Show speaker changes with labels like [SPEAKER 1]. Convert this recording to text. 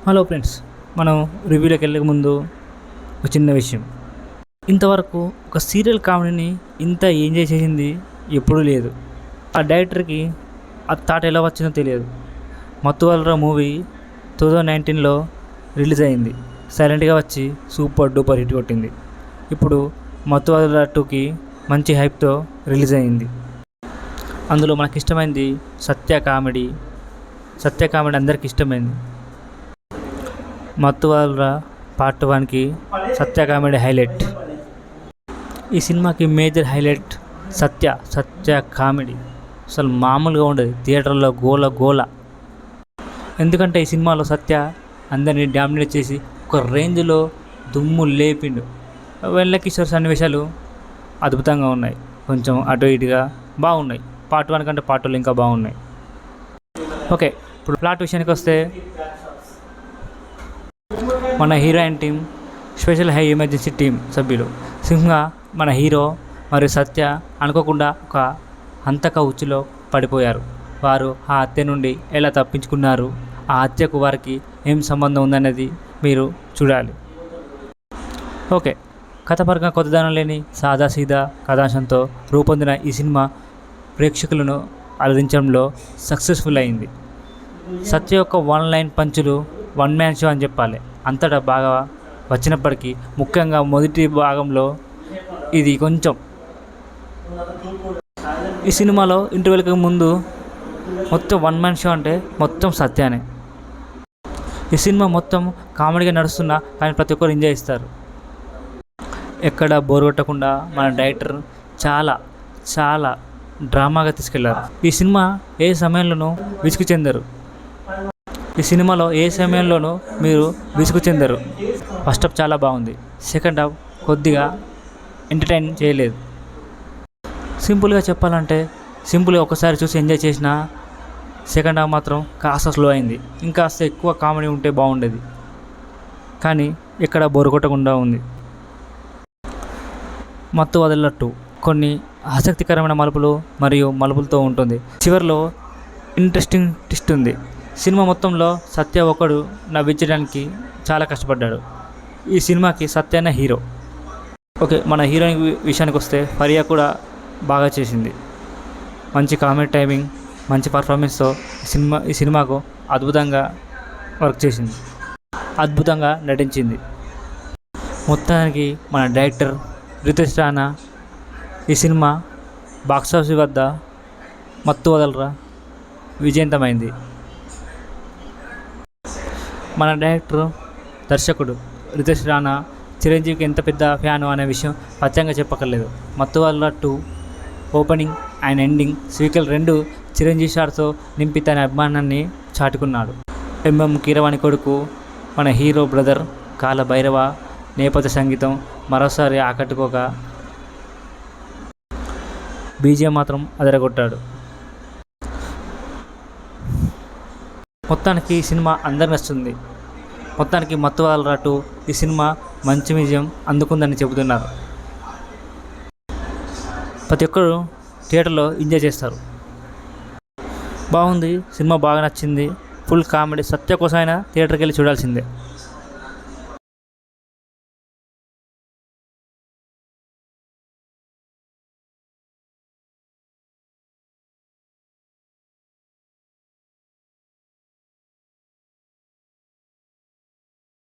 [SPEAKER 1] Hello friends, మనం రివ్యూలోకి వెళ్ళక ముందు ఒక చిన్న విషయం. ఇంతవరకు ఒక సీరియల్ కామెడీని ఇంత ఎంజాయ్ చేసింది ఎప్పుడూ లేదు. ఆ డైరెక్టర్కి ఆ థాట్ ఎలా వచ్చిందో తెలియదు. మత్తువలరా మూవీ 2019లో రిలీజ్ అయింది. సైలెంట్గా వచ్చి సూపర్ డూపర్ హిట్ కొట్టింది. ఇప్పుడు మత్తువలరా 2కి మంచి హైప్తో రిలీజ్ అయింది. అందులో మనకి ఇష్టమైంది సత్య కామెడీ అందరికీ ఇష్టమైంది. మత్తువలరా పార్ట్ 1కి సత్య కామెడీ హైలైట్. ఈ సినిమాకి మేజర్ హైలైట్ సత్య కామెడీ. అసలు మామూలుగా ఉండదు. థియేటర్లో గోల. ఎందుకంటే ఈ సినిమాలో సత్య అందరినీ డామినేట్ చేసి ఒక రేంజ్లో దుమ్ము లేపిండు. వెల్లకిషోర్ సన్నివేశాలు అద్భుతంగా ఉన్నాయి. కొంచెం అటు ఇటుగా బాగున్నాయి. పార్ట్ 1 కంటే పార్ట్ 2 ఇంకా బాగున్నాయి. ఓకే, ఇప్పుడు ప్లాట్ విషయానికి వస్తే, మన heroine team special high emergency team సభ్యులు సింహ, మన హీరో మరియు సత్య అనుకోకుండా ఒక హంతక ఉచ్చులో పడిపోయారు. వారు ఆ హత్య నుండి ఎలా తప్పించుకున్నారు, ఆ హత్యకు వారికి ఏం సంబంధం ఉందనేది మీరు చూడాలి. ఓకే, కథపరంగా కొత్తదనం లేని సాదాసీదా కథాంశంతో రూపొందిన ఈ సినిమా ప్రేక్షకులను అలరించడంలో సక్సెస్ఫుల్ అయింది. సత్య యొక్క వన్ లైన్ పంచులు వన్ మ్యాన్ షో అని చెప్పాలి. అంతటా బాగా వచ్చినప్పటికీ ముఖ్యంగా మొదటి భాగంలో ఇది కొంచెం, ఈ సినిమాలో ఇంటర్వెల్కి ముందు మొత్తం వన్ మ్యాన్ షో అంటే మొత్తం సత్యానే. ఈ సినిమా మొత్తం కామెడీగా నడుస్తున్నా కానీ ప్రతి ఒక్కరు ఎంజాయ్ చేస్తారు. ఎక్కడ బోర్ కొట్టకుండా మన డైరెక్టర్ చాలా డ్రామాగా తీసుకెళ్లారు. ఈ సినిమా ఏ సమయంలోనూ విసుగు చెందరు. ఈ సినిమాలో ఏ సమయంలోనూ మీరు విసుగు చెందరు. ఫస్ట్ హాఫ్ చాలా బాగుంది. సెకండ్ హాఫ్ కొద్దిగా ఎంటర్టైన్ చేయలేదు. సింపుల్గా చెప్పాలంటే సింపుల్గా ఒకసారి చూసి ఎంజాయ్ చేసిన, సెకండ్ హాఫ్ మాత్రం కాస్త స్లో అయింది. ఇంకాస్త ఎక్కువ కామెడీ ఉంటే బాగుండేది, కానీ ఎక్కడ బోరు కొట్టకుండా ఉంది. మత్తువలరా 2 కొన్ని ఆసక్తికరమైన మలుపులతో ఉంటుంది. చివరిలో ఇంట్రెస్టింగ్ ట్విస్ట్ ఉంది. సినిమా మొత్తంలో సత్య ఒకడు నవ్వించడానికి చాలా కష్టపడ్డాడు. ఈ సినిమాకి సత్యనే హీరో. ఓకే, మన హీరోయిన్ విషయానికి వస్తే ఫరియా కూడా బాగా చేసింది. మంచి కామెడీ టైమింగ్, మంచి పర్ఫార్మెన్స్తో ఈ సినిమాకు అద్భుతంగా వర్క్ చేసింది, అద్భుతంగా నటించింది. మొత్తానికి మన డైరెక్టర్ రితేష్ రాణా ఈ సినిమా బాక్సాఫీస్ వద్ద మత్తువలరా విజయవంతమైంది. మన డైరెక్టర్ దర్శకుడు రితేష్ రాణా చిరంజీవికి ఎంత పెద్ద ఫ్యాను అనే విషయం ప్రత్యేకంగా చెప్పక్కర్లేదు. Mathuvadalara 2 opening and ending sequel 2 Chiranjeevi షాట్తో నింపి తన అభిమానాన్ని చాటుకున్నాడు. ఎంఎం కీరవాణి కొడుకు మన హీరో బ్రదర్ కాల భైరవ నేపథ్య సంగీతం మరోసారి ఆకట్టుకోక, బీజిఎం మాత్రం అదరగొట్టాడు. మొత్తానికి ఈ సినిమా అందరికి నచ్చుతుంది. మొత్తానికి మత్తువలరా 2 ఈ సినిమా మంచి విజయం అందుకుందని చెబుతున్నారు. ప్రతి ఒక్కరు థియేటర్లో ఎంజాయ్ చేస్తారు. బాగుంది, సినిమా బాగా నచ్చింది. Full comedy. సత్య కోసమైనా థియేటర్కి వెళ్ళి చూడాల్సిందే.